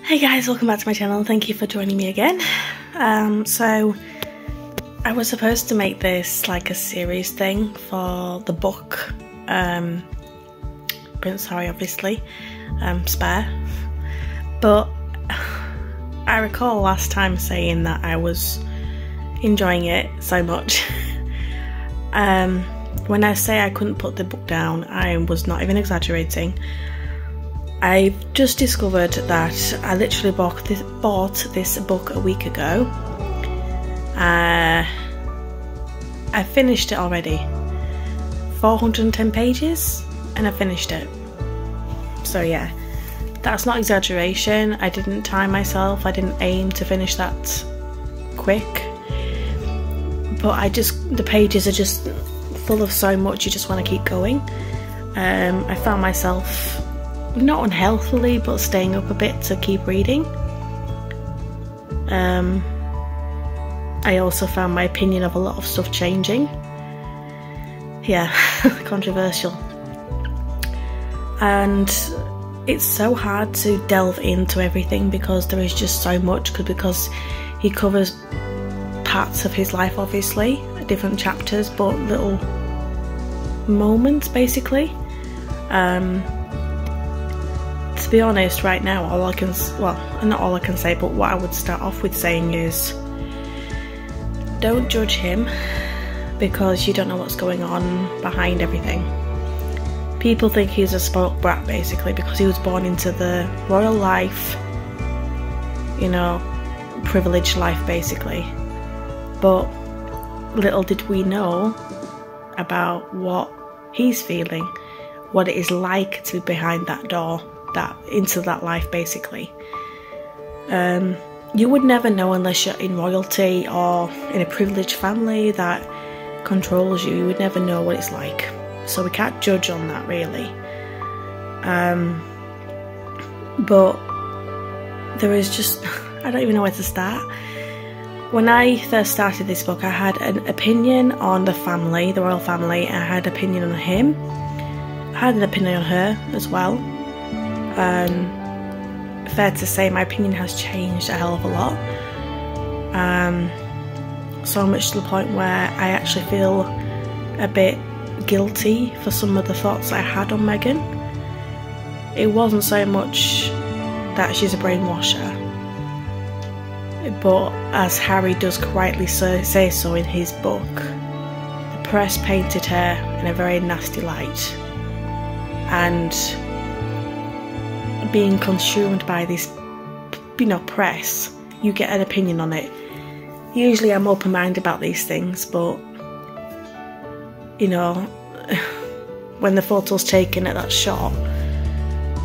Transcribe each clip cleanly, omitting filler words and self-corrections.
Hey guys, welcome back to my channel. Thank you for joining me again. So I was supposed to make this like a series thing for the book, Prince Harry obviously, Spare, but I recall last time saying that I was enjoying it so much. When I say I couldn't put the book down, I was not even exaggerating. I've just discovered that I literally bought this book a week ago. I finished it already. 410 pages and I finished it. So yeah, that's not exaggeration. I didn't time myself. I didn't aim to finish that quick. But the pages are just full of so much, you just want to keep going. I found myself not unhealthily, but staying up a bit to keep reading. I also found my opinion of a lot of stuff changing. Yeah, controversial. And it's so hard to delve into everything because there is just so much, because he covers parts of his life, obviously, different chapters, but little moments basically. To be honest, right now, not all I can say, but what I would start off with saying is, don't judge him because you don't know what's going on behind everything. People think he's a spoiled brat basically because he was born into the royal life, you know, privileged life basically. But little did we know about what he's feeling, what it is like to be behind that door, into that life basically. You would never know unless you're in royalty or in a privileged family that controls you. You would never know what it's like, so we can't judge on that really. But there is just I don't even know where to start. When I first started this book, I had an opinion on the family, the royal family. I had an opinion on him. I had an opinion on her as well. Fair to say, my opinion has changed a hell of a lot. So much to the point where I actually feel a bit guilty for some of the thoughts I had on Meghan. It wasn't so much that she's a brainwasher, but as Harry does rightly say so in his book, the press painted her in a very nasty light, and being consumed by this, press, you get an opinion on it. Usually I'm open-minded about these things, but when the photo's taken at that shot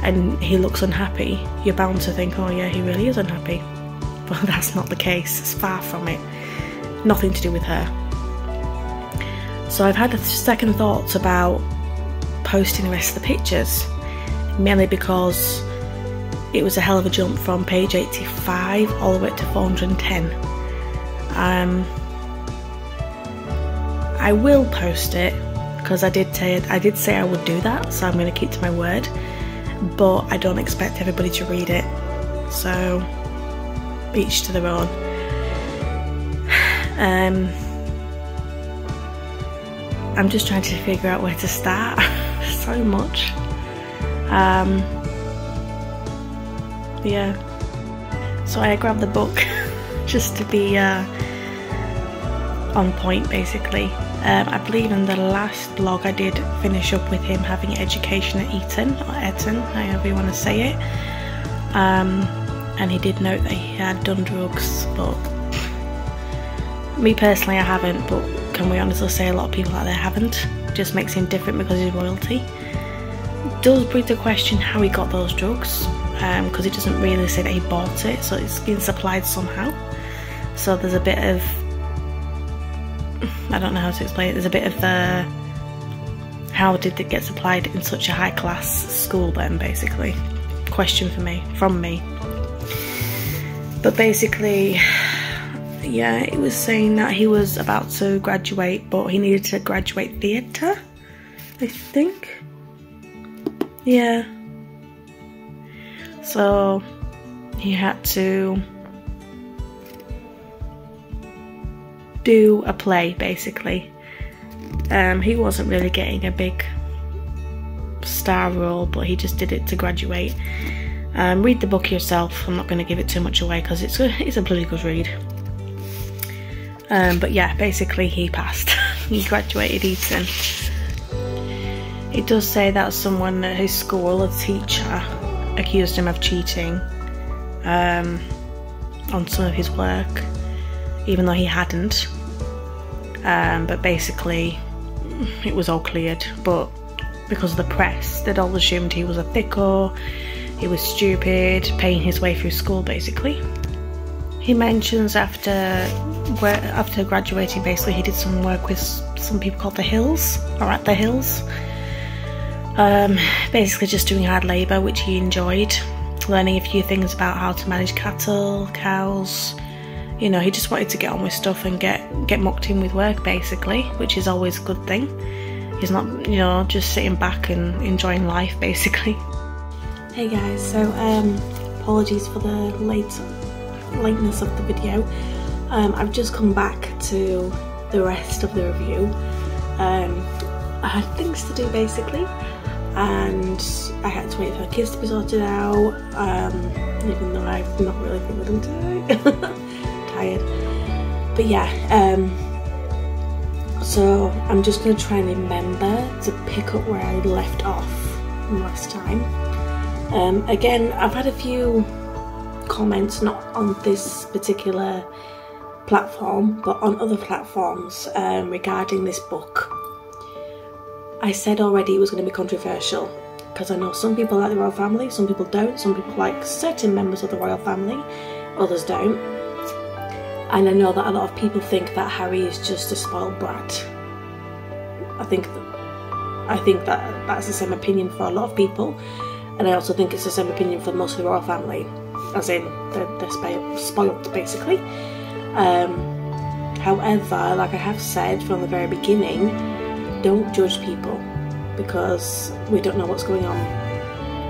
and he looks unhappy, you're bound to think, oh yeah, he really is unhappy. But that's not the case. It's far from it. Nothing to do with her. So I've had second thoughts about posting the rest of the pictures, mainly because it was a hell of a jump from page 85 all the way to 410. I will post it because I did say I would do that, so I'm going to keep to my word, but I don't expect everybody to read it, so each to their own. I'm just trying to figure out where to start. So much. Yeah, so I grabbed the book just to be on point basically. I believe in the last vlog I did finish up with him having education at Eton, or Eton, however you want to say it. And he did note that he had done drugs, but me personally I haven't, but can we honestly say a lot of people out there haven't? Just makes him different because he's royalty. Does bring to question how he got those drugs, because it doesn't really say that he bought it, so it's been supplied somehow. So there's a bit of, I don't know how to explain it, there's a bit of how did it get supplied in such a high class school then, basically. Question from me. But basically, yeah, it was saying that he was about to graduate, but he needed to graduate theatre, I think. Yeah. So he had to do a play basically. He wasn't really getting a big star role, but he just did it to graduate. Read the book yourself. I'm not going to give it too much away because it's a bloody good read. But yeah, basically he passed. He graduated Eton. It does say that someone at his school, a teacher, accused him of cheating on some of his work, even though he hadn't. But basically it was all cleared, but because of the press, they'd all assumed he was a thicko, he was stupid, paying his way through school basically. He mentions after graduating, basically he did some work with some people called the Hills, or at the Hills. Basically just doing hard labour, which he enjoyed, learning a few things about how to manage cattle, cows. You know, he just wanted to get on with stuff and get mucked in with work basically, which is always a good thing. He's not, you know, just sitting back and enjoying life basically. Hey guys, so apologies for the lateness of the video. I've just come back to the rest of the review. I had things to do basically, and I had to wait for the kids to be sorted out, even though I've not really been with them today. Tired. But yeah, so I'm just going to try and remember to pick up where I left off last time. Again, I've had a few comments, not on this particular platform, but on other platforms regarding this book. I said already it was going to be controversial, because I know some people like the royal family, some people don't, some people like certain members of the royal family, others don't. And I know that a lot of people think that Harry is just a spoiled brat. I think that that's the same opinion for a lot of people, and I also think it's the same opinion for most of the royal family, as in they're spoiled basically. However, like I have said from the very beginning, don't judge people, because we don't know what's going on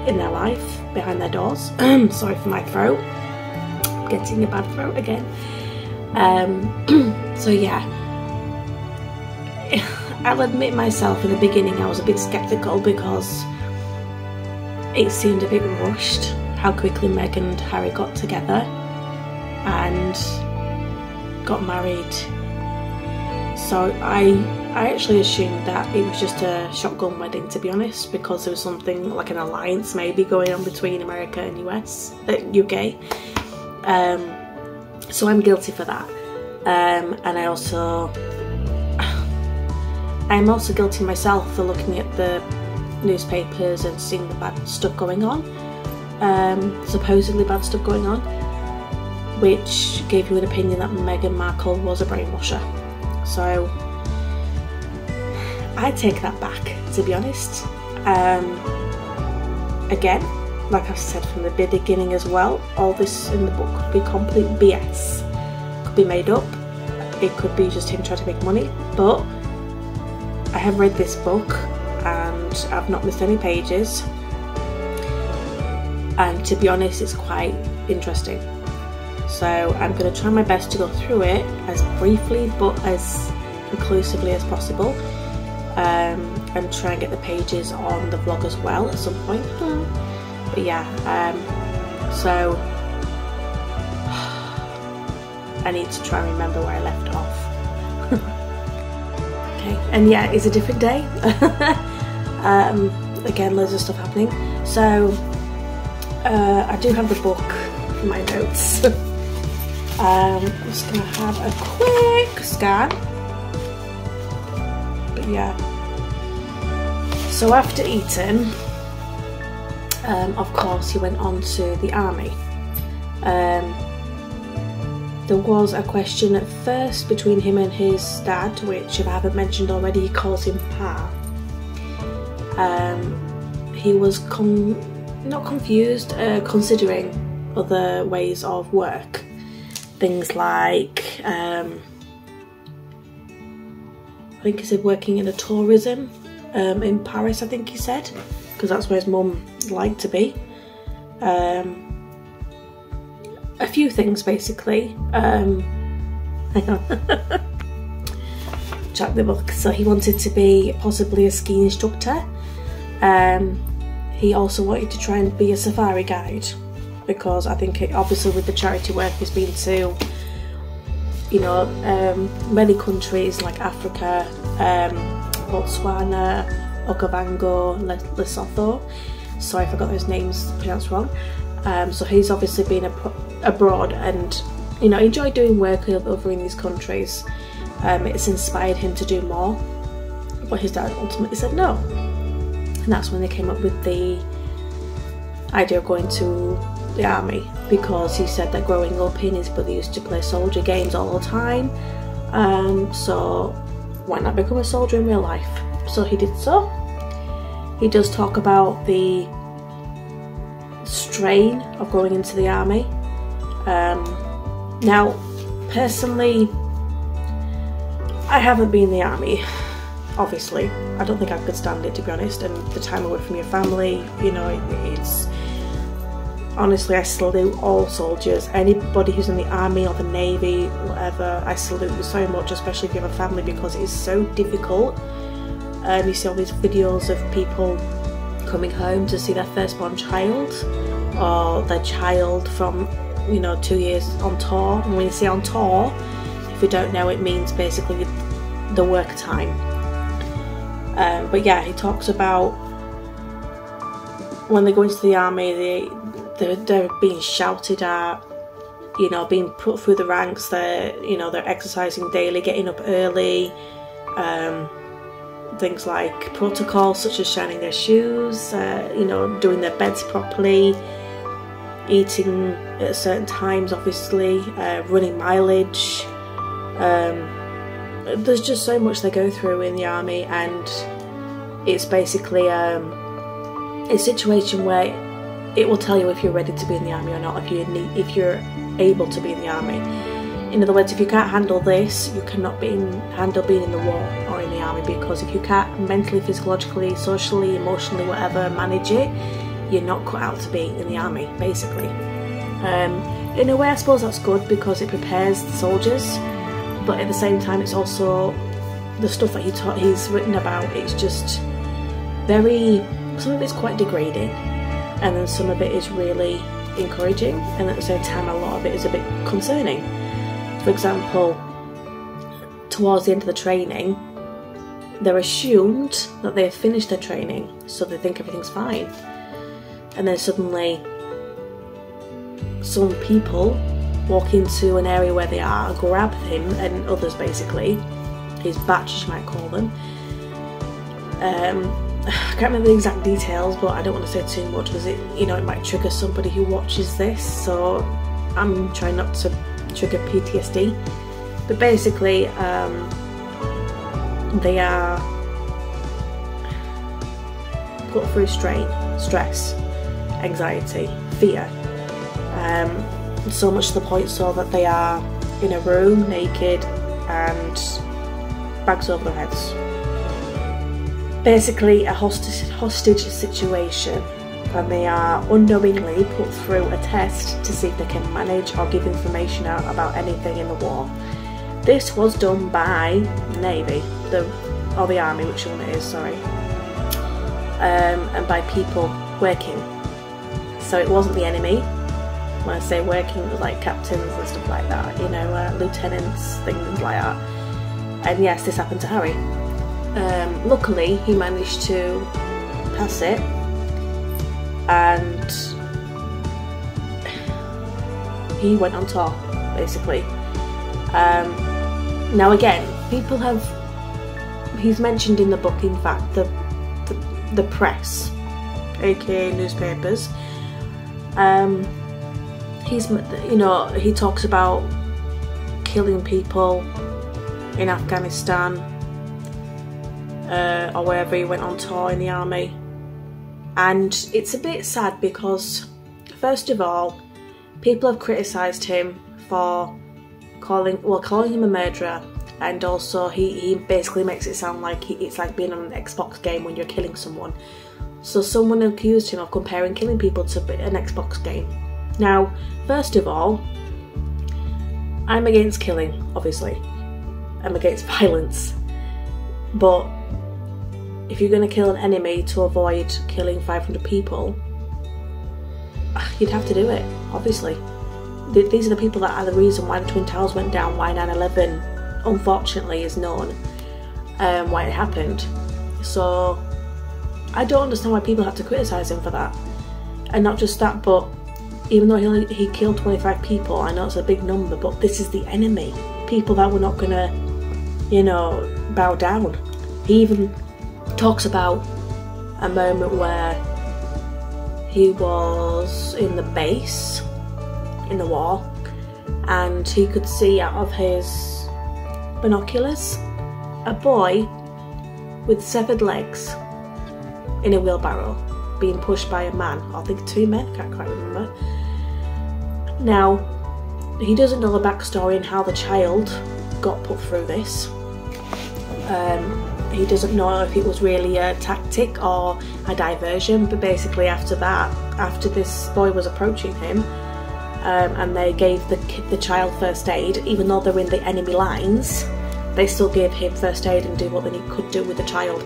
in their life behind their doors. Sorry for my throat, I'm getting a bad throat again. So yeah, I'll admit myself in the beginning I was a bit skeptical, because it seemed a bit rushed how quickly Meghan and Harry got together and got married. So I actually assumed that it was just a shotgun wedding, to be honest, because there was something like an alliance maybe going on between America and UK. So I'm guilty for that. And I'm also guilty myself for looking at the newspapers and seeing the bad stuff going on, supposedly bad stuff going on, which gave you an opinion that Meghan Markle was a brainwasher. So I take that back, to be honest. Again, like I've said from the beginning as well, all this in the book could be complete BS. Could be made up, it could be just him trying to make money, but I have read this book and I've not missed any pages, and to be honest it's quite interesting. So I'm going to try my best to go through it as briefly but as inclusively as possible, and try and get the pages on the vlog as well at some point. But yeah, so I need to try and remember where I left off. Okay, and yeah, it's a different day. Again, loads of stuff happening. So I do have the book for my notes. I'm just gonna have a quick scan. But yeah, so after Eton, of course he went on to the army. There was a question at first between him and his dad, which, if I haven't mentioned already, he calls him Pa. He was not confused, considering other ways of work. Things like, I think he said working in a tourism in Paris, I think he said, because that's where his mum liked to be. a few things basically. Hang on. Check the book. So he wanted to be possibly a ski instructor. He also wanted to try and be a safari guide, because I think obviously with the charity work he's been to, you know, many countries like Africa, Botswana, Okavango, Lesotho. Sorry if I got those names pronounced wrong. So he's obviously been abroad and, you know, enjoyed doing work over in these countries. It's inspired him to do more, but his dad ultimately said no. And that's when they came up with the idea of going to the army, because he said that growing up he and his brother used to play soldier games all the time, so why not become a soldier in real life? So he did so. He does talk about the strain of going into the army. Now personally, I haven't been in the army, obviously. I don't think I could stand it, to be honest, and the time away from your family, you know, it's... Honestly, I salute all soldiers. Anybody who's in the army or the navy, whatever, I salute you so much, especially if you have a family, because it is so difficult. You see all these videos of people coming home to see their firstborn child, or their child from, you know, 2 years on tour. And when you say on tour, if you don't know, it means basically the work time. But yeah, he talks about when they go into the army, they're being shouted at, you know, being put through the ranks. They're exercising daily, getting up early, things like protocols such as shining their shoes, you know, doing their beds properly, eating at certain times, obviously, running mileage. There's just so much they go through in the army, and it's basically a situation where it will tell you if you're ready to be in the army or not, if you're able to be in the army. In other words, if you can't handle this, you cannot handle being in the war or in the army, because if you can't mentally, physiologically, socially, emotionally, whatever, manage it, you're not cut out to be in the army, basically. In a way, I suppose that's good, because it prepares the soldiers, but at the same time, it's also the stuff that he's written about. It's just some of it's quite degrading, and then some of it is really encouraging, and at the same time a lot of it is a bit concerning. For example, towards the end of the training, they're assumed that they have finished their training, so they think everything's fine, and then suddenly some people walk into an area where they are, grab him and others, basically his batch, you might call them. I can't remember the exact details, but I don't want to say too much, because it might trigger somebody who watches this, so I'm trying not to trigger PTSD. But basically, they are put through strain, stress, anxiety, fear, so much to the point so that they are in a room naked and bags over their heads. Basically a hostage situation, and they are unknowingly put through a test to see if they can manage or give information out about anything in the war. This was done by the Navy, or the Army, which one it is, sorry, and by people working. So it wasn't the enemy. When I say working, it was like captains and stuff like that, you know, lieutenants, things like that. And yes, this happened to Harry. Luckily, he managed to pass it, and he went on tour, basically. Now again, he's mentioned in the book, in fact, the press, aka newspapers. He talks about killing people in Afghanistan, or wherever he went on tour in the army. And it's a bit sad because, first of all, people have criticised him for calling him a murderer, and also he basically makes it sound like it's like being on an Xbox game when you're killing someone. So someone accused him of comparing killing people to an Xbox game. Now, first of all, I'm against killing, obviously. I'm against violence. But if you're going to kill an enemy to avoid killing 500 people, you'd have to do it, obviously. These are the people that are the reason why the Twin Towers went down, why 9/11 unfortunately is known, why it happened. So I don't understand why people have to criticise him for that. And not just that, but even though he killed 25 people, I know it's a big number, but this is the enemy. People that were not gonna, you know, bow down. He even talks about a moment where he was in the base, in the wall, and he could see out of his binoculars a boy with severed legs in a wheelbarrow being pushed by a man, I think 2 men, I can't quite remember. Now, he doesn't know the backstory and how the child got put through this. He doesn't know if it was really a tactic or a diversion, but basically after that, after this boy was approaching him, and they gave the child first aid, even though they're in the enemy lines, they still gave him first aid and did what they could do with the child.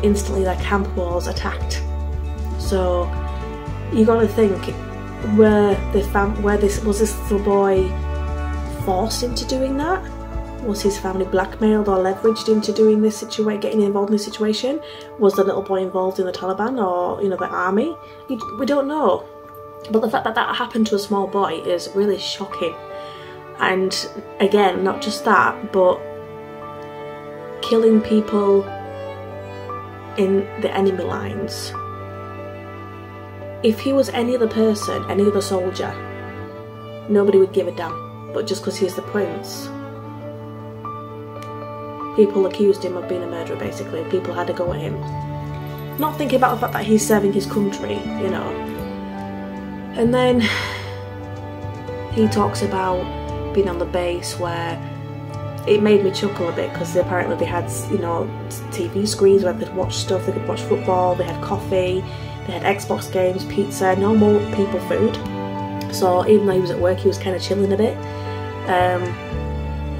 Instantly their camp was attacked. So you got to think, was this little boy forced into doing that? Was his family blackmailed or leveraged into doing this situation, getting involved in this situation? Was the little boy involved in the Taliban or, you know, the army? We don't know. But the fact that that happened to a small boy is really shocking. And again, not just that, but killing people in the enemy lines. If he was any other person, any other soldier, nobody would give a damn. But just because he's the prince, people accused him of being a murderer, basically. People had to go at him. Not thinking about the fact that he's serving his country, you know. And then he talks about being on the base, where it made me chuckle a bit, because apparently they had, you know, TV screens where they could watch stuff, they could watch football, they had coffee, they had Xbox games, pizza, normal people food. So even though he was at work, he was kind of chilling a bit.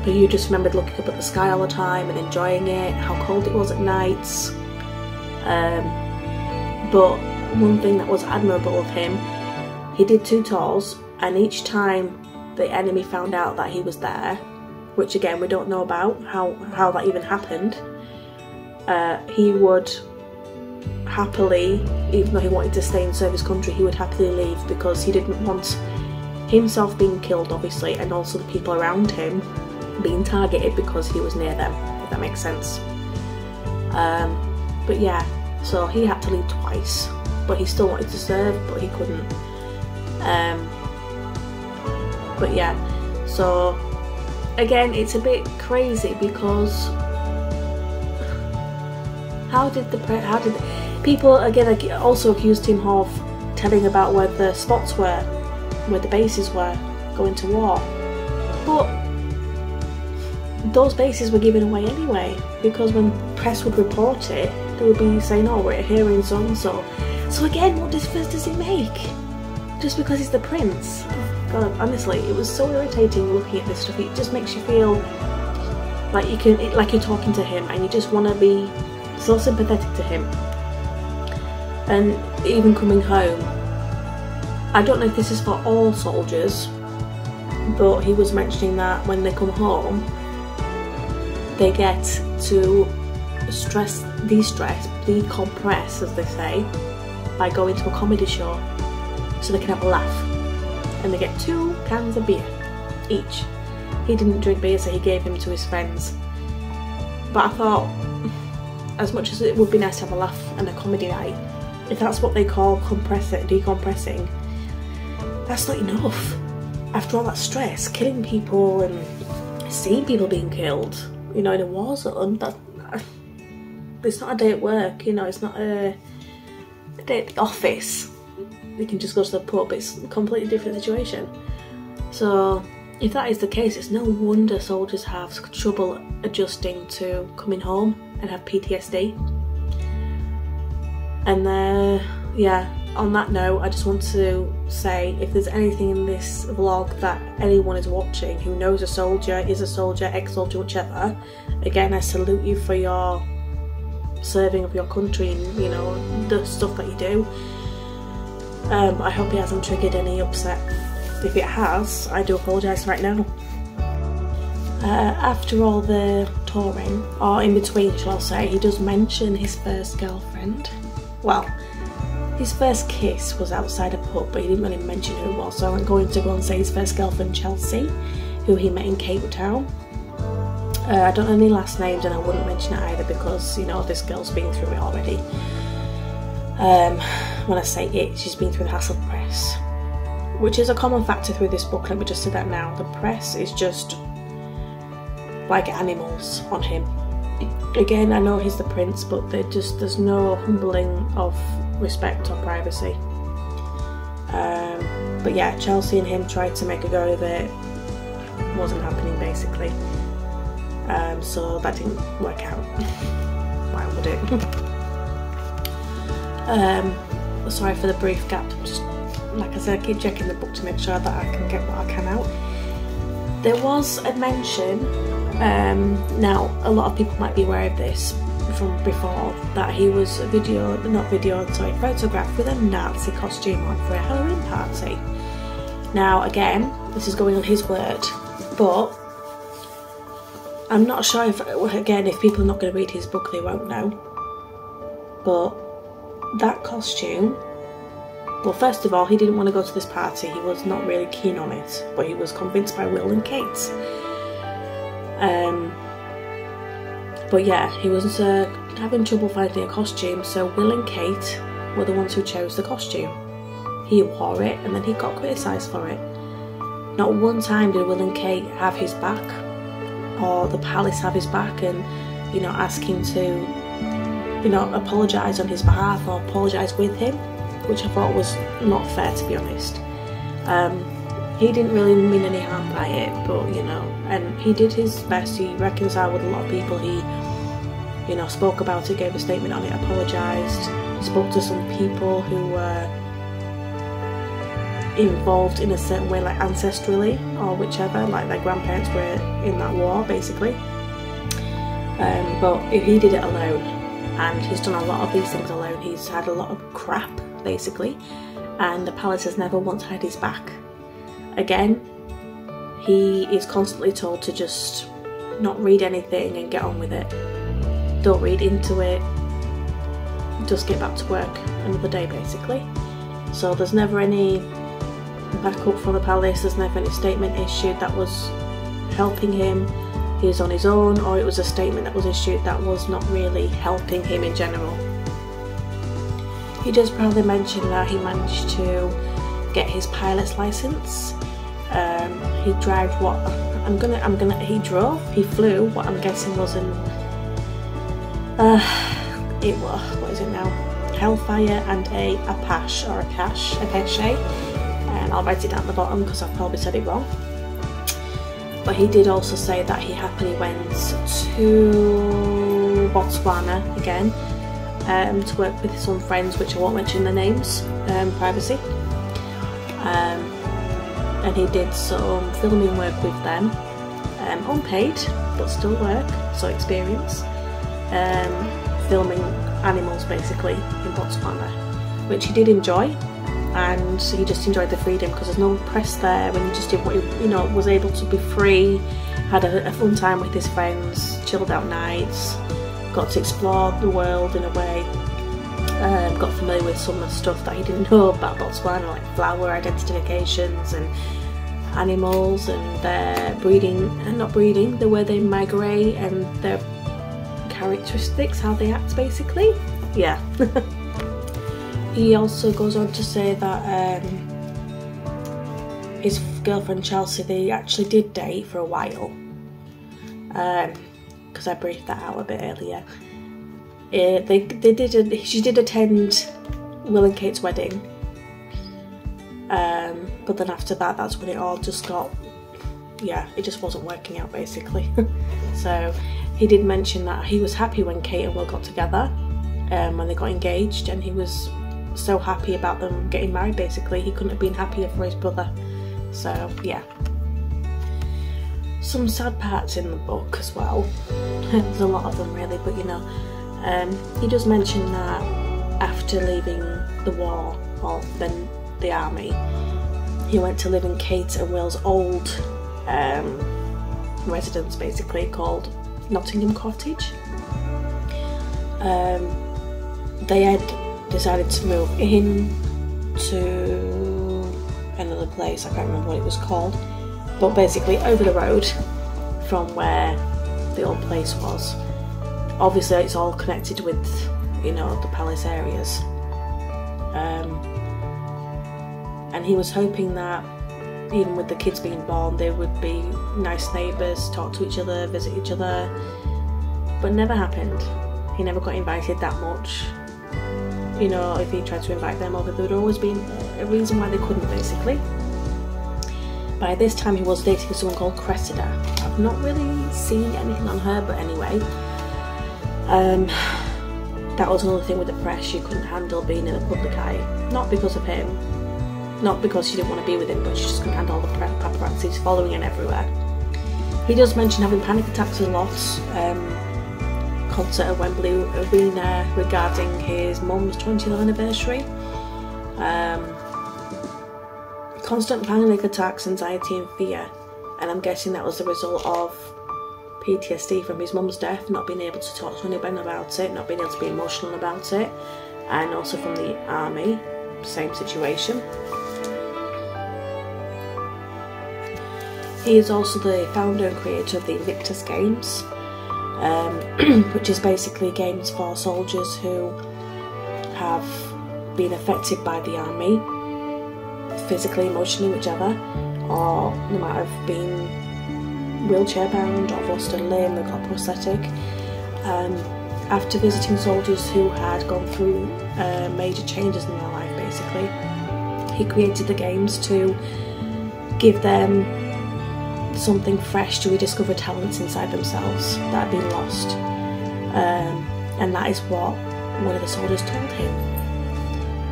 But you just remembered looking up at the sky all the time and enjoying it, how cold it was at nights. But one thing that was admirable of him, he did 2 tours, and each time the enemy found out that he was there, which again we don't know about how that even happened, he would happily, even though he wanted to stay and serve his country, he would happily leave, because he didn't want himself being killed, obviously, and also the people around him being targeted because he was near them, if that makes sense. But yeah, so he had to leave twice, but he still wanted to serve, but he couldn't. But yeah, so again, it's a bit crazy, because how did people again also accused him of telling about where the spots were, where the bases were, going to war, but those bases were given away anyway, because when press would report it, they would be saying, oh, we're here in so and so. So again, what difference does it make? Just because he's the prince? Oh God, honestly, it was so irritating looking at this stuff. It just makes you feel like you're talking to him, and you just want to be so sympathetic to him. And even coming home, I don't know if this is for all soldiers, but he was mentioning that when they come home, they get to decompress, as they say, by going to a comedy show, so they can have a laugh. And they get 2 cans of beer each. He didn't drink beer, so he gave him to his friends. But I thought, as much as it would be nice to have a laugh and a comedy night, if that's what they call decompressing, that's not enough. After all that stress, killing people and seeing people being killed, you know, in a war zone, it's not a day at work, you know, it's not a day at the office. You can just go to the pub, it's a completely different situation. So if that is the case, it's no wonder soldiers have trouble adjusting to coming home and have PTSD. And yeah, on that note, I just want to say, if there's anything in this vlog that anyone is watching who knows a soldier, is a soldier, ex-soldier, whichever, again, I salute you for your serving of your country and, you know, the stuff that you do. I hope it hasn't triggered any upset. If it has, I do apologise right now. After all the touring, or in between shall I say, he does mention his first girlfriend. Well, his first kiss was outside a pub, but he didn't really mention who it was, so I'm going to go and say his first girlfriend, Chelsea, who he met in Cape Town. I don't know any last names, and I wouldn't mention it either because, you know, this girl's been through it already. When I say it, she's been through the hassle of press, which is a common factor through this book. Let me just say that now. The press is just like animals on him. Again, I know he's the prince, but there's no humbling of respect or privacy. But yeah, Chelsea and him tried to make a go of it. Wasn't happening basically. So that didn't work out. Why would it? Sorry for the brief gap. Just, like I said, I keep checking the book to make sure that I can get what I can out. There was a mention, now a lot of people might be aware of this from before, that he was photographed with a Nazi costume on for a Halloween party. Now again, this is going on his word, but I'm not sure if, again, if people are not going to read his book, they won't know. But that costume, well, first of all, he didn't want to go to this party. He was not really keen on it, but he was convinced by Will and Kate. But yeah, he was having trouble finding a costume, so Will and Kate were the ones who chose the costume. He wore it, and then he got criticised for it. Not one time did Will and Kate have his back, or the palace have his back and, you know, ask him to, you know, apologise on his behalf or apologise with him, which I thought was not fair, to be honest. He didn't really mean any harm by it, but, you know, and he did his best. He reconciled with a lot of people. He, you know, spoke about it, gave a statement on it, apologised, spoke to some people who were involved in a certain way, like ancestrally or whichever, like their grandparents were in that war basically. But he did it alone, and he's done a lot of these things alone. He's had a lot of crap basically, and the palace has never once had his back. Again, he is constantly told to just not read anything and get on with it. Don't read into it, just get back to work another day basically. So there's never any backup from the palace, there's never any statement issued that was helping him. He was on his own, or it was a statement that was issued that was not really helping him in general. He does proudly mention that he managed to get his pilot's license. He drove what he flew what I'm guessing was an what is it now? Hellfire and a Apache or a Apache. And I'll write it down at the bottom because I've probably said it wrong. But he did also say that he happily went to Botswana again to work with some friends, which I won't mention their names, privacy. And he did some filming work with them, unpaid, but still work, so experience, filming animals basically in Botswana, which he did enjoy, and he just enjoyed the freedom because there's no press there, and he just did what he, you know, was able to be free, had a fun time with his friends, chilled out nights, got to explore the world in a way. Got familiar with some of the stuff that he didn't know about Botswana, like flower identifications and animals and their breeding, and not breeding, the way they migrate and their characteristics, how they act basically. Yeah. He also goes on to say that his girlfriend Chelsea, they actually did date for a while, because I briefed that out a bit earlier. She did attend Will and Kate's wedding, but then after that, that's when it all just got, yeah, it just wasn't working out basically. So he did mention that he was happy when Kate and Will got together, when they got engaged, and he was so happy about them getting married. Basically, he couldn't have been happier for his brother. So yeah, some sad parts in the book as well. There's a lot of them really, but you know, he does mention that after leaving the war, or then the army, he went to live in Kate and Will's old residence, basically called Nottingham Cottage. They had decided to move in to another place, I can't remember what it was called, but basically over the road from where the old place was. Obviously it's all connected with, you know, the palace areas, and he was hoping that even with the kids being born they would be nice neighbours, talk to each other, visit each other, but never happened. He never got invited that much. You know, if he tried to invite them over, there would always be a reason why they couldn't, basically. By this time he was dating someone called Cressida. I've not really seen anything on her, but anyway. That was another thing with the press. She couldn't handle being in the public eye. Not because of him, not because she didn't want to be with him, but she just couldn't handle all the paparazzi's following him everywhere. He does mention having panic attacks a lot. Concert at Wembley Arena regarding his mum's 20th anniversary. Constant panic attacks, anxiety and fear, and I'm guessing that was the result of PTSD from his mum's death, not being able to talk to anyone about it, not being able to be emotional about it, and also from the army, same situation. He is also the founder and creator of the Invictus Games, which is basically games for soldiers who have been affected by the army, physically, emotionally, whichever, or they might have been wheelchair bound or lost a limb, they've got a prosthetic. After visiting soldiers who had gone through major changes in their life, basically, he created the games to give them something fresh to rediscover talents inside themselves that had been lost, and that is what one of the soldiers told him,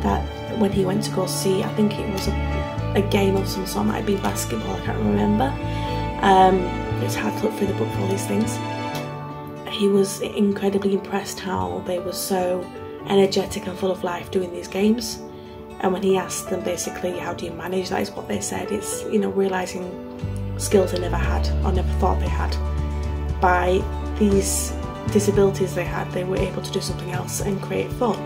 that when he went to go see, I think it was a game of some sort, might be basketball, I can't remember, it's hard to look through the book for all these things. He was incredibly impressed how they were so energetic and full of life doing these games, and when he asked them basically how do you manage that, is what they said, it's, you know, realising skills they never had or never thought they had. By these disabilities they had, they were able to do something else and create fun.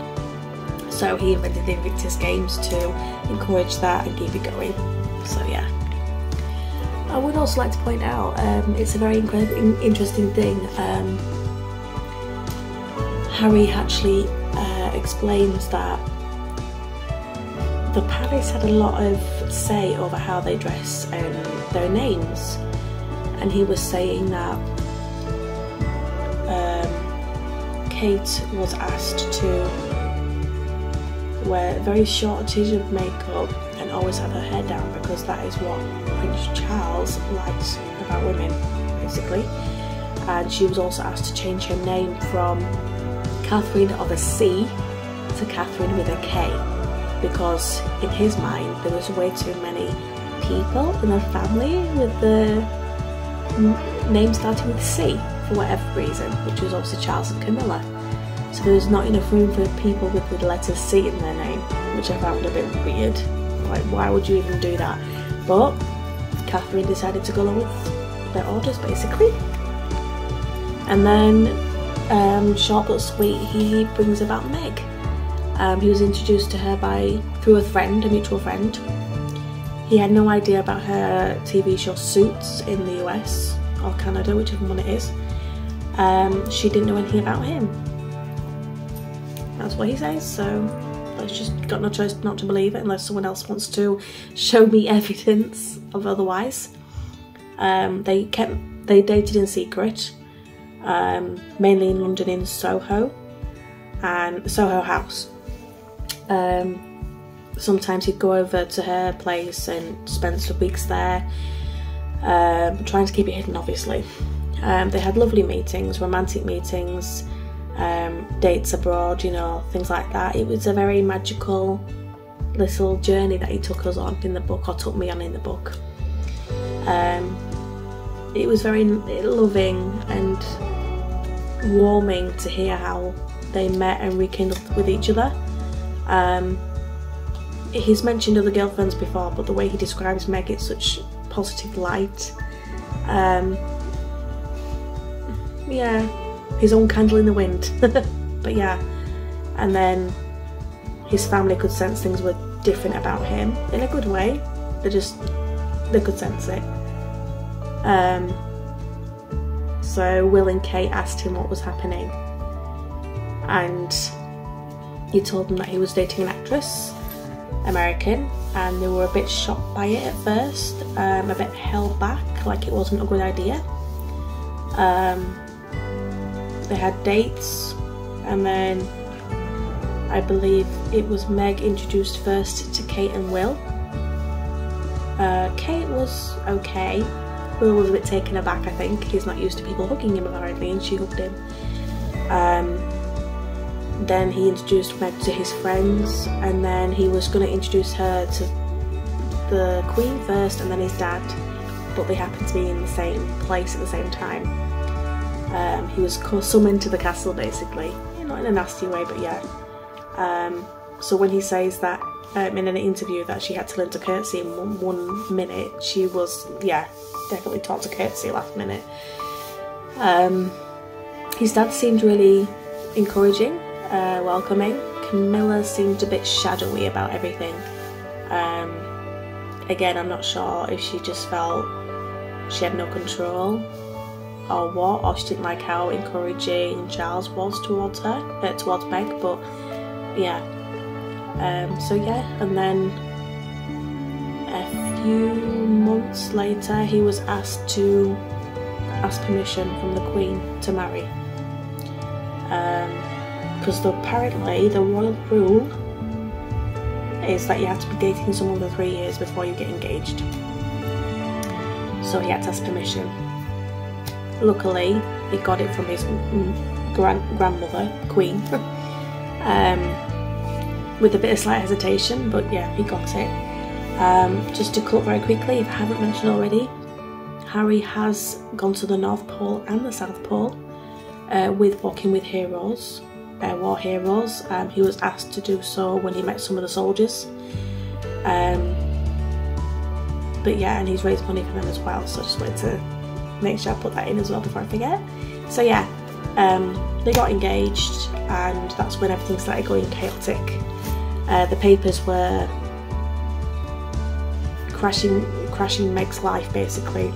So he invented the Invictus Games to encourage that and keep it going. So yeah. I would also like to point out, it's a very interesting thing. Harry actually explains that the palace had a lot of say over how they dress and their names, and he was saying that Kate was asked to wear a very short tinge of makeup and always have her hair down, because that is what Prince Charles liked about women, basically. And she was also asked to change her name from Catherine of a C to Catherine with a K, because in his mind there was way too many people in the family with the name starting with C for whatever reason, which was obviously Charles and Camilla. So there was not enough room for people with the letter C in their name, which I found a bit weird. Like, why would you even do that? But Catherine decided to go along with their orders, basically. And then, short but sweet, he brings about Meg. He was introduced to her through a friend, a mutual friend. He had no idea about her TV show Suits in the US or Canada, whichever one it is. She didn't know anything about him. That's what he says, so let's just got no choice not to believe it unless someone else wants to show me evidence of otherwise. They dated in secret, mainly in London in Soho and Soho House. Sometimes he'd go over to her place and spend some weeks there, trying to keep it hidden, obviously. They had lovely meetings, romantic meetings, dates abroad, you know, things like that. It was a very magical little journey that he took us on in the book, or took me on in the book. It was very loving and warming to hear how they met and rekindled with each other. He's mentioned other girlfriends before, but the way he describes Meg, it's such positive light. Yeah, his own candle in the wind. But yeah, and then his family could sense things were different about him in a good way. They could sense it. So Will and Kate asked him what was happening, and he told them that he was dating an actress, American, and they were a bit shocked by it at first, a bit held back, like it wasn't a good idea. They had dates, and then I believe it was Meg introduced first to Kate and Will. Kate was okay. Will was a bit taken aback, I think. He's not used to people hugging him apparently, and she hugged him. Then he introduced Meg to his friends, and then he was going to introduce her to the Queen first and then his dad, but they happened to be in the same place at the same time. He was summoned to the castle basically, not in a nasty way, but yeah. So when he says that in an interview that she had to learn to curtsy in one minute, she was, yeah, definitely taught to curtsy last minute. His dad seemed really encouraging, welcoming. Camilla seemed a bit shadowy about everything. Again, I'm not sure if she just felt she had no control or what, or she didn't like how encouraging Charles was towards her, towards Meg, but yeah. So yeah, and then a few months later he was asked to ask permission from the Queen to marry, because apparently the royal rule is that you have to be dating someone for 3 years before you get engaged. So he had to ask permission. Luckily he got it from his grandmother, Queen, with a bit of slight hesitation, but yeah, he got it. Just to cut very quickly, if I haven't mentioned already, Harry has gone to the North Pole and the South Pole with Walking with Heroes, war heroes. He was asked to do so when he met some of the soldiers. But yeah, and he's raised money for them as well, so I just wanted to make sure I put that in as well before I forget. So yeah, they got engaged, and that's when everything started going chaotic. The papers were crashing Meg's life basically,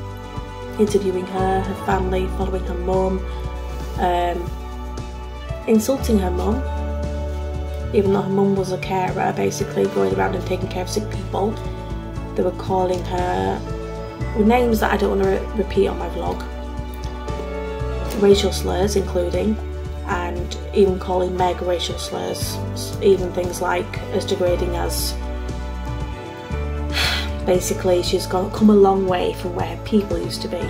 interviewing her family, following her mum, insulting her mum, even though her mum was a carer, basically going around and taking care of sick people. They were calling her with names that I don't want to repeat on my vlog, racial slurs including, and even calling Meg racial slurs, even things like as degrading as basically she's come a long way from where people used to be,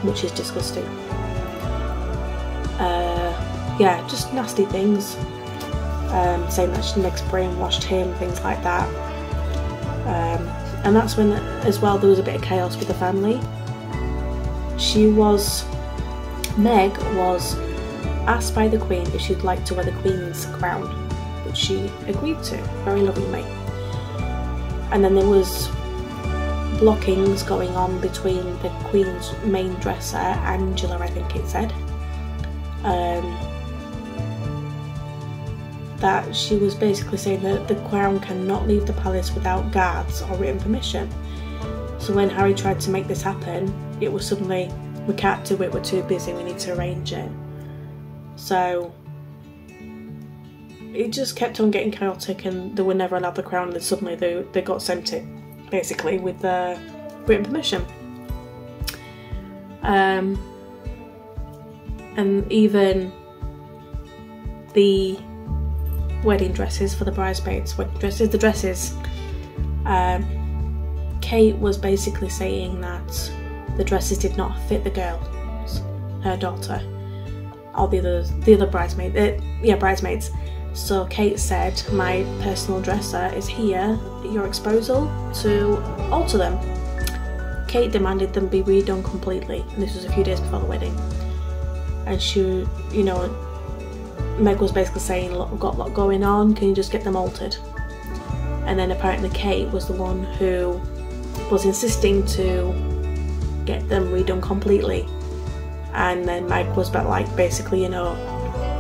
which is disgusting. Yeah, just nasty things, saying that Meg's brainwashed him, things like that. And that's when as well there was a bit of chaos with the family. Meg was asked by the Queen if she'd like to wear the Queen's crown, which she agreed to very lovingly. And then there was blockings going on between the Queen's main dresser, Angela I think it said, that she was basically saying that the crown cannot leave the palace without guards or written permission. So when Harry tried to make this happen, it was suddenly, we can't do it, we're too busy, we need to arrange it. So it just kept on getting chaotic, and they were never allowed the crown, and suddenly they got sent it basically with written permission. And even the wedding dresses for the bridesmaids, the dresses, Kate was basically saying that the dresses did not fit the girl, her daughter, or the other bridesmaids. So Kate said, my personal dresser is here at your disposal to alter them. Kate demanded them be redone completely, and this was a few days before the wedding. And she, you know, Meg was basically saying, look, we've got a lot going on, can you just get them altered? And then apparently Kate was the one who was insisting to get them redone completely. And then Meg was like, basically, you know,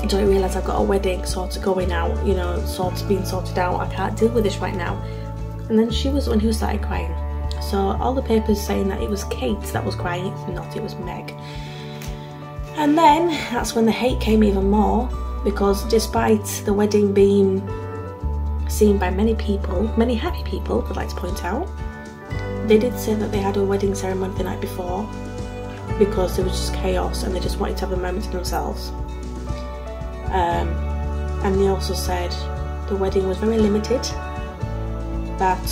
don't you realise I've got a wedding sort of going out, you know, sort of being sorted out, I can't deal with this right now. And then she was the one who started crying. So all the papers saying that it was Kate that was crying, it's not, it was Meg. And then that's when the hate came even more, because despite the wedding being seen by many people, many happy people, I'd like to point out, they did say that they had a wedding ceremony the night before because there was just chaos and they just wanted to have a moment to themselves. And they also said the wedding was very limited, that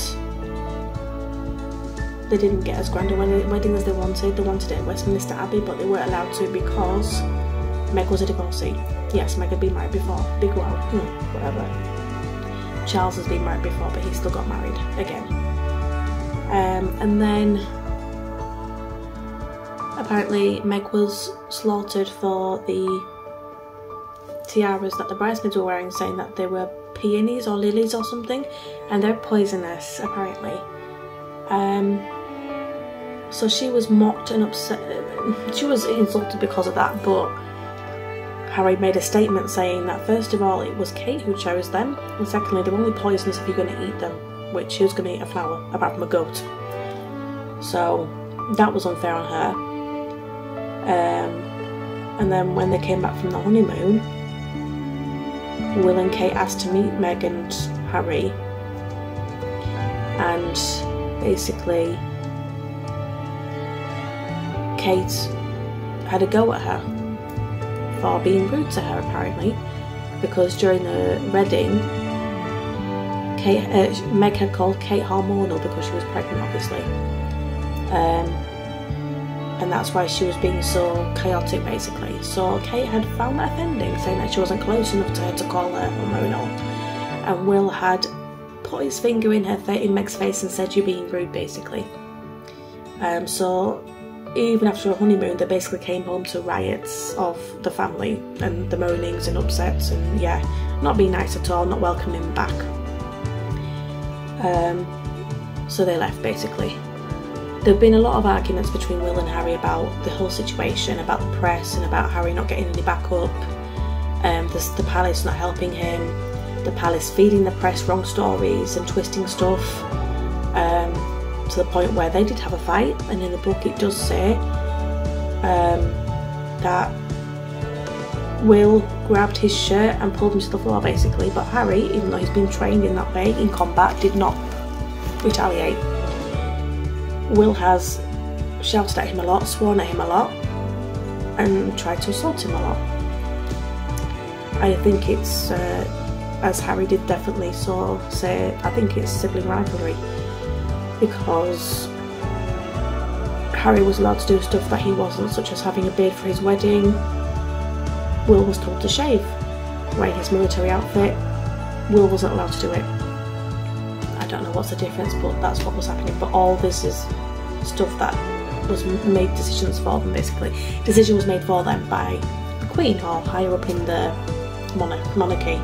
they didn't get as grand a wedding as they wanted. They wanted it at Westminster Abbey, but they weren't allowed to because Meg was a divorcee. Yes, Meg had been married before, whatever. Charles has been married before, but he still got married again. And then apparently Meg was slaughtered for the tiaras that the bridesmaids were wearing, saying that they were peonies or lilies or something, and they're poisonous apparently. So she was mocked and upset, she was insulted because of that, but Harry made a statement saying that first of all it was Kate who chose them, and secondly they're only poisonous if you're going to eat them, which who's going to eat a flower apart from a goat? So that was unfair on her. And then when they came back from the honeymoon, Will and Kate asked to meet Meg and Harry, and basically Kate had a go at her for being rude to her apparently, because during the wedding Meg had called Kate hormonal because she was pregnant obviously, and that's why she was being so chaotic basically. So Kate had found that offending, saying that she wasn't close enough to her to call her hormonal, and Will had put his finger in Meg's face and said, you're being rude basically. So even after a honeymoon they basically came home to riots of the family and the moanings and upsets, and yeah, not being nice at all, not welcoming back. So they left basically. There have been a lot of arguments between Will and Harry about the whole situation, about the press and about Harry not getting any backup, the palace not helping him, the palace feeding the press wrong stories and twisting stuff, to the point where they did have a fight, and in the book it does say that Will grabbed his shirt and pulled him to the floor basically, but Harry, even though he's been trained in that way in combat, did not retaliate. Will has shouted at him a lot, sworn at him a lot, and tried to assault him a lot. I think it's, as Harry did definitely say, I think it's sibling rivalry, because Harry was allowed to do stuff that he wasn't, such as having a beard for his wedding. Will was told to shave. Wearing his military outfit, Will wasn't allowed to do it. I don't know what's the difference, but that's what was happening. But all this is stuff that was made decisions for them basically. Decision was made for them by the Queen, or higher up in the monarchy.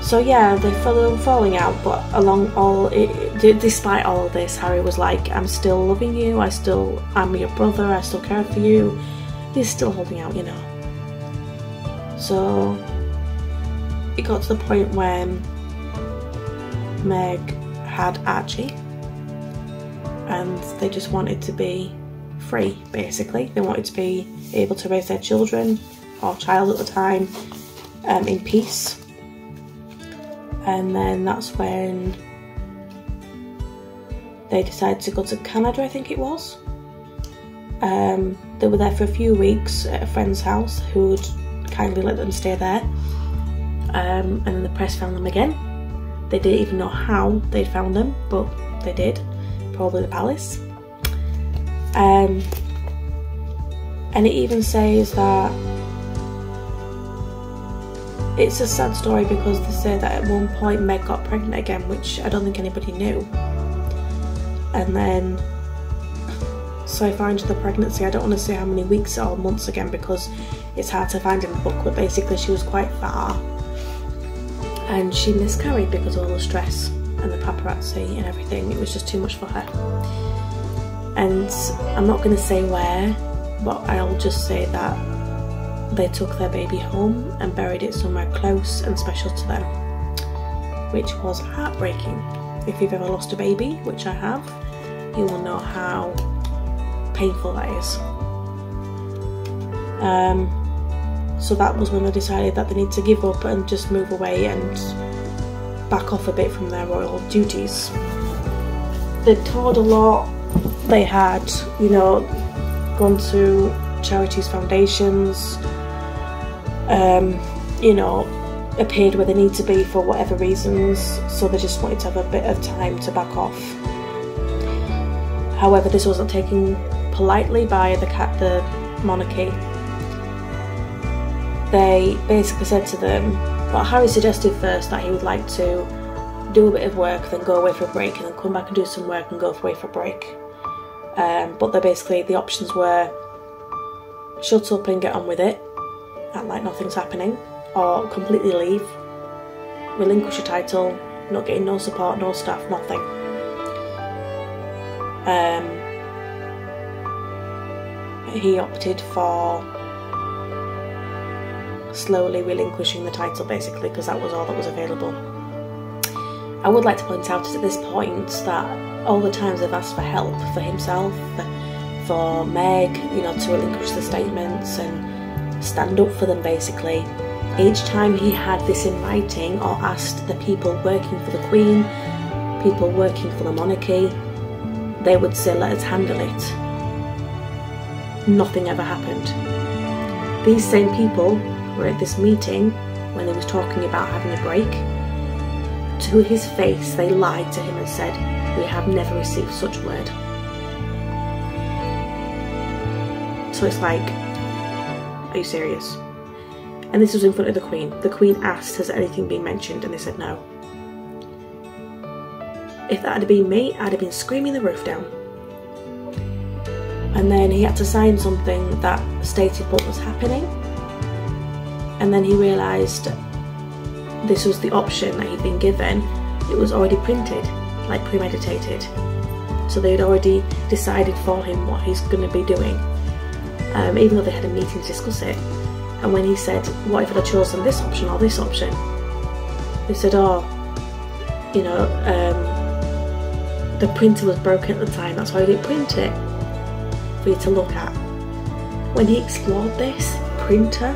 So yeah, they were falling out, but despite all of this, Harry was like, I'm still loving you, I'm your brother, I still care for you. He's still holding out, you know. So it got to the point when Meg had Archie and they just wanted to be free basically. They wanted to be able to raise their children, or child at the time, in peace. And then that's when they decided to go to Canada, I think it was. They were there for a few weeks at a friend's house who would kindly let them stay there, and then the press found them again. They didn't even know how they'd found them, but they did, probably the palace. And it even says that it's a sad story because they say that at one point Meg got pregnant again, which I don't think anybody knew. And then, so far into the pregnancy, I don't want to say how many weeks or months again because it's hard to find in the book, but basically she was quite far and she miscarried because of all the stress and the paparazzi and everything. It was just too much for her. And I'm not going to say where, but I'll just say that they took their baby home and buried it somewhere close and special to them, which was heartbreaking. If you've ever lost a baby, which I have, you will know how painful that is. So that was when they decided that they need to give up and just move away and back off a bit from their royal duties. They toured a lot. They had, you know, gone to charities, foundations, you know, appeared where they need to be for whatever reasons, so they just wanted to have a bit of time to back off. However, this wasn't taken politely by the monarchy. They basically said to them, well, Harry suggested first that he would like to do a bit of work, then go away for a break, and then come back and do some work and go away for a break. But the options were shut up and get on with it, act like nothing's happening, or completely leave, relinquish your title, not getting no support, no staff, nothing. He opted for slowly relinquishing the title, basically, because that was all that was available. I would like to point out at this point that all the times they've asked for help for himself, for Meg, you know, to relinquish the statements and stand up for them, basically. Each time he had this in writing or asked the people working for the Queen, people working for the monarchy, they would say, let us handle it. Nothing ever happened. These same people were at this meeting when they was talking about having a break. To his face, they lied to him and said, we have never received such word. So it's like, are you serious? And this was in front of the Queen. The Queen asked, has anything been mentioned? And they said no. If that had been me, I'd have been screaming the roof down. And then he had to sign something that stated what was happening. And then he realised this was the option that he'd been given. It was already printed, like premeditated. So they'd already decided for him what he's going to be doing, even though they had a meeting to discuss it. And when he said, what if I'd have chosen this option or this option? They said, oh, you know, the printer was broken at the time, that's why we didn't print it for you to look at. When he explored this printer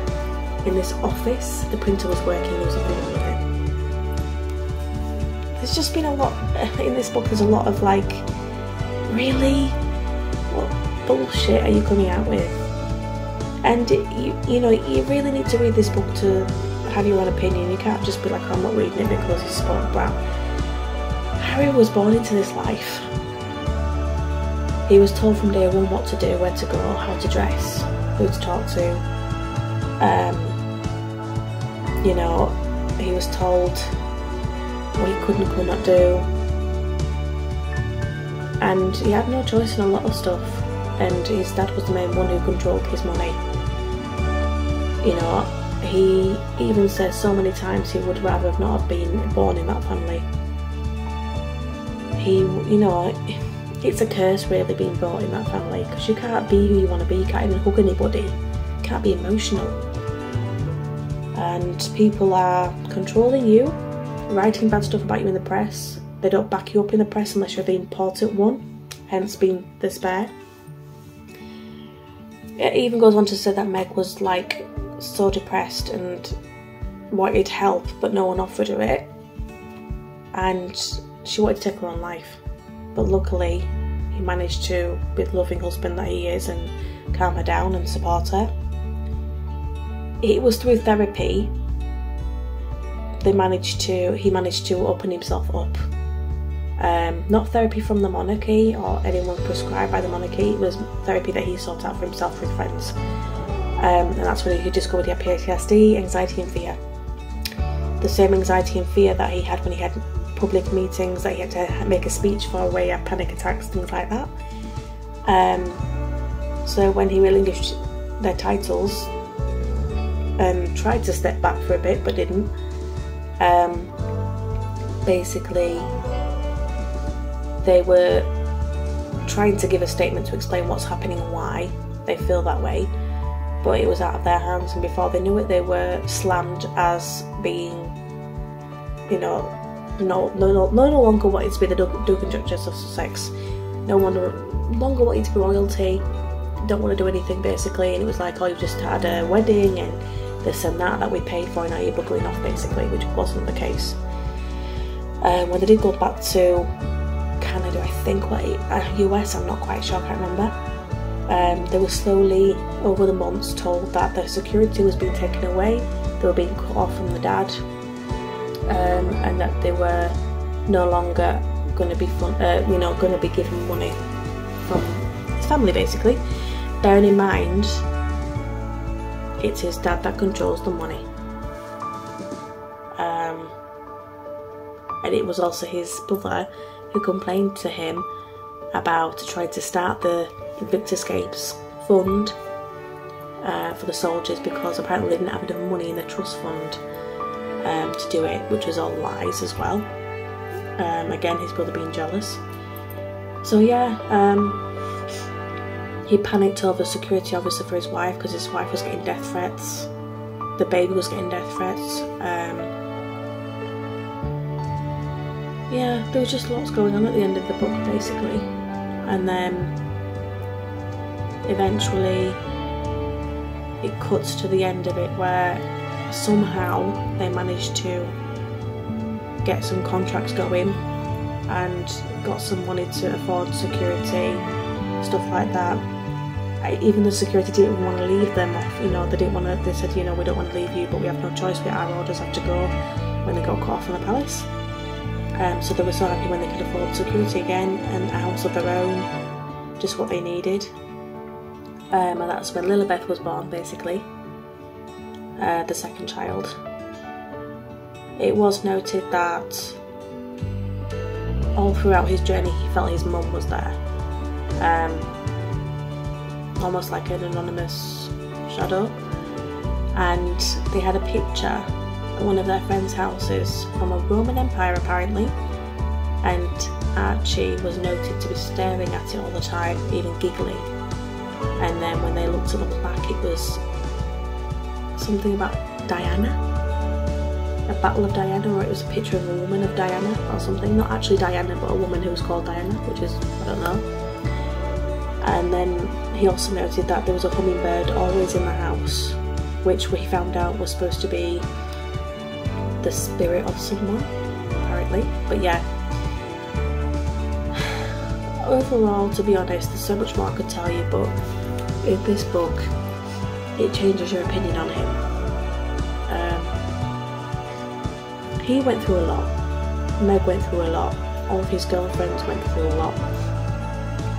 in this office, the printer was working, there was nothing wrong with it. There's just been a lot, in this book there's a lot of like, really? What bullshit are you coming out with? And you know, you really need to read this book to have your own opinion. You can't just be like, oh, I'm not reading it because it's spoiled brat. Harry was born into this life. He was told from day one what to do, where to go, how to dress, who to talk to. You know, he was told what he could and could not do. And he had no choice in a lot of stuff. And his dad was the main one who controlled his money. You know, he even says so many times he would rather have not have been born in that family. You know, it's a curse really being born in that family, because you can't be who you want to be, you can't even hug anybody, you can't be emotional. And people are controlling you, writing bad stuff about you in the press. They don't back you up in the press unless you're the important one, hence being the spare. It even goes on to say that Meg was like so depressed and wanted help, but no one offered her it, and she wanted to take her own life. But luckily he managed to, with the loving husband that he is, and calm her down and support her. It was through therapy he managed to open himself up. Not therapy from the monarchy or anyone prescribed by the monarchy, it was therapy that he sought out for himself with friends. And that's when he discovered he had PTSD, anxiety and fear. the same anxiety and fear that he had when he had public meetings, that he had to make a speech for where he had panic attacks, things like that. So when he relinquished their titles and tried to step back for a bit but didn't, basically they were trying to give a statement to explain what's happening and why they feel that way, but it was out of their hands, and before they knew it they were slammed as being, you know, no longer wanted to be the Duke and Duchess of Sussex, no longer wanted to be royalty, don't want to do anything basically. And it was like, oh, you've just had a wedding and this and that we paid for, and now you're buggering off basically, which wasn't the case. When they did go back to Canada, I think, US, I'm not quite sure, I can't remember, they were slowly over the months told that their security was being taken away, they were being cut off from the dad, and that they were no longer going to be going to be given money from his family basically. Bearing in mind, it's his dad that controls the money, and it was also his brother who complained to him about trying to start the Invictus Games fund for the soldiers, because apparently they didn't have enough money in the trust fund to do it, which was all lies as well. Again, his brother being jealous. So yeah, he panicked over security officer for his wife, because his wife was getting death threats, the baby was getting death threats. Yeah, there was just lots going on at the end of the book basically, and then eventually it cuts to the end of it where somehow they managed to get some contracts going and got some money to afford security, stuff like that. Even the security didn't want to leave them off, you know, they didn't want to, they said, you know, we don't want to leave you, but we have no choice, our orders have to go, when they got cut off from the palace. So they were so happy when they could afford security again and a house of their own, just what they needed. And that's when Lilibeth was born basically, the second child. It was noted that all throughout his journey he felt his mum was there, almost like an anonymous shadow, and they had a picture at one of their friends' houses from a Roman Empire apparently, and Archie was noted to be staring at it all the time, even giggling. And then when they looked at the plaque, it was something about Diana, a battle of Diana, or it was a picture of a woman of Diana or something, not actually Diana but a woman who was called Diana, which is, I don't know. And then he also noted that there was a hummingbird always in the house, which we found out was supposed to be the spirit of someone apparently. But yeah, overall, to be honest, there's so much more I could tell you, but in this book it changes your opinion on him. He went through a lot, Meg went through a lot, all of his girlfriends went through a lot.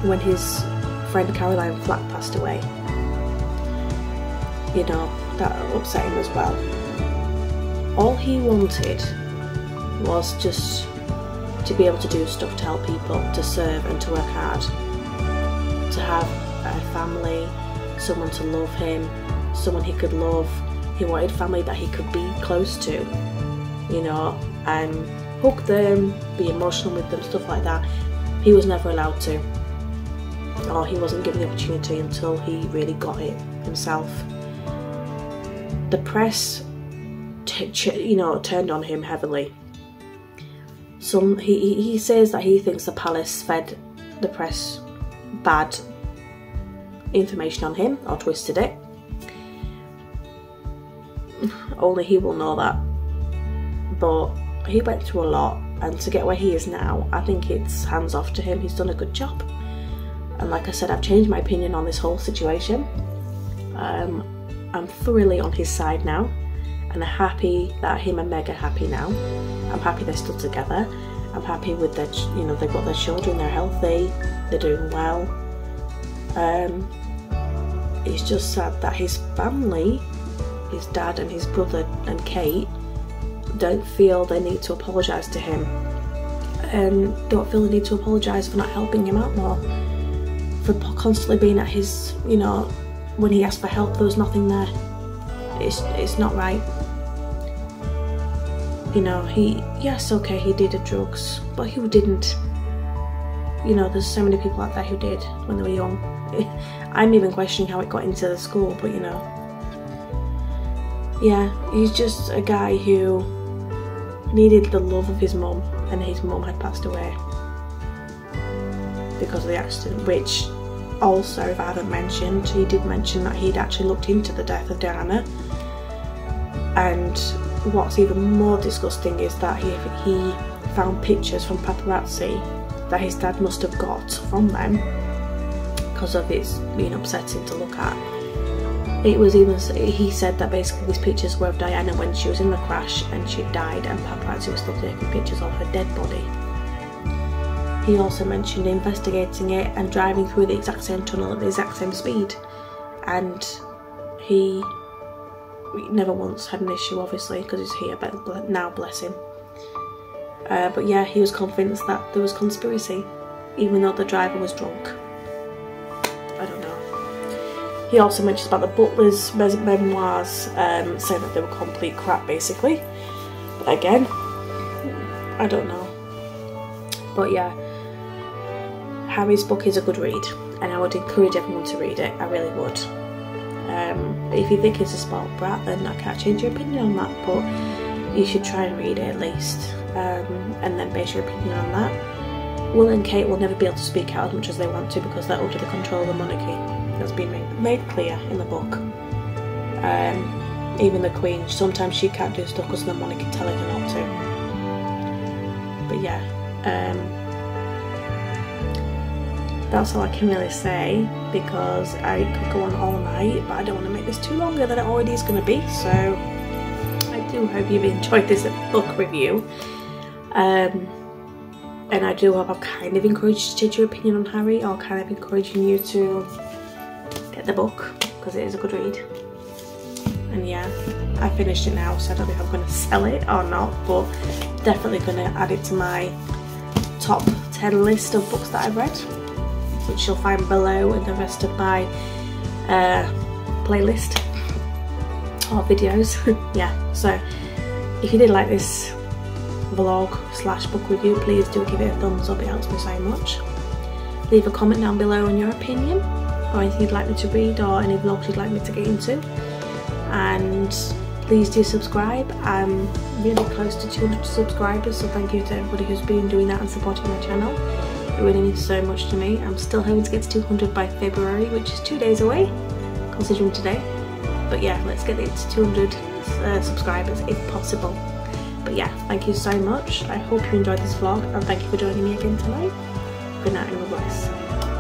When his friend Caroline Flack passed away, you know, that upset him as well. All he wanted was just to be able to do stuff to help people, to serve and to work hard, to have a family, someone to love him, someone he could love. He wanted family that he could be close to, you know, and hug them, be emotional with them, stuff like that. He was never allowed to, or he wasn't given the opportunity until he really got it himself. The press, you know, turned on him heavily. He says that he thinks the palace fed the press bad information on him, or twisted it. Only he will know that. But he went through a lot, and to get where he is now, I think it's hands off to him. He's done a good job. And like I said, I've changed my opinion on this whole situation. I'm thoroughly on his side now, and I'm happy that him and Meg are happy now. I'm happy they're still together. I'm happy with their, you know, they've got their children, they're healthy, they're doing well. It's just sad that his family, his dad and his brother and Kate, don't feel they need to apologise to him, and don't feel the need to apologise for not helping him out more, for constantly being at his, you know, when he asked for help there was nothing there. It's not right. You know, yes, okay, he did drugs, but who didn't? You know, there's so many people out there who did when they were young. I'm even questioning how it got into the school, but you know. Yeah, he's just a guy who needed the love of his mum, and his mum had passed away because of the accident, which also, if I haven't mentioned, he did mention that he'd actually looked into the death of Diana. And what's even more disgusting is that he found pictures from paparazzi that his dad must have got from them because of it being upsetting to look at. It was even, he said that basically these pictures were of Diana when she was in the crash and she died, and paparazzi was still taking pictures of her dead body. He also mentioned investigating it and driving through the exact same tunnel at the exact same speed, and he never once had an issue, obviously, because he's here but now, bless him. But yeah, he was convinced that there was conspiracy, even though the driver was drunk. I don't know. He also mentions about the butler's memoirs, saying that they were complete crap, basically. But again, I don't know. But yeah, Harry's book is a good read, and I would encourage everyone to read it. I really would. If you think it's a spoiled brat, then I can't change your opinion on that, but you should try and read it at least, and then base your opinion on that. Will and Kate will never be able to speak out as much as they want to because they're under the control of the monarchy. That's been made clear in the book. Even the Queen, sometimes she can't do stuff because the monarchy telling her not to. But yeah, that's all I can really say, because I could go on all night, but I don't want to make this too longer than it already is going to be. So I do hope you've enjoyed this book review, and I do hope I've kind of encouraged you to change your opinion on Harry, or kind of encouraging you to get the book, because it is a good read. And yeah, I finished it now, so I don't know if I'm going to sell it or not, but definitely going to add it to my top 10 list of books that I've read, which you'll find below in the rest of my playlist or videos. Yeah, so if you did like this vlog slash book review, please do give it a thumbs up, it helps me so much. Leave a comment down below on your opinion, or anything you'd like me to read, or any vlogs you'd like me to get into. And please do subscribe. I'm really close to 200 subscribers, so thank you to everybody who's been doing that and supporting my channel. It really means so much to me. I'm still hoping to get to 200 by February, which is 2 days away, considering today. But yeah, let's get it to 200 subscribers if possible. But yeah, thank you so much. I hope you enjoyed this vlog, and thank you for joining me again tonight. Good night and God bless.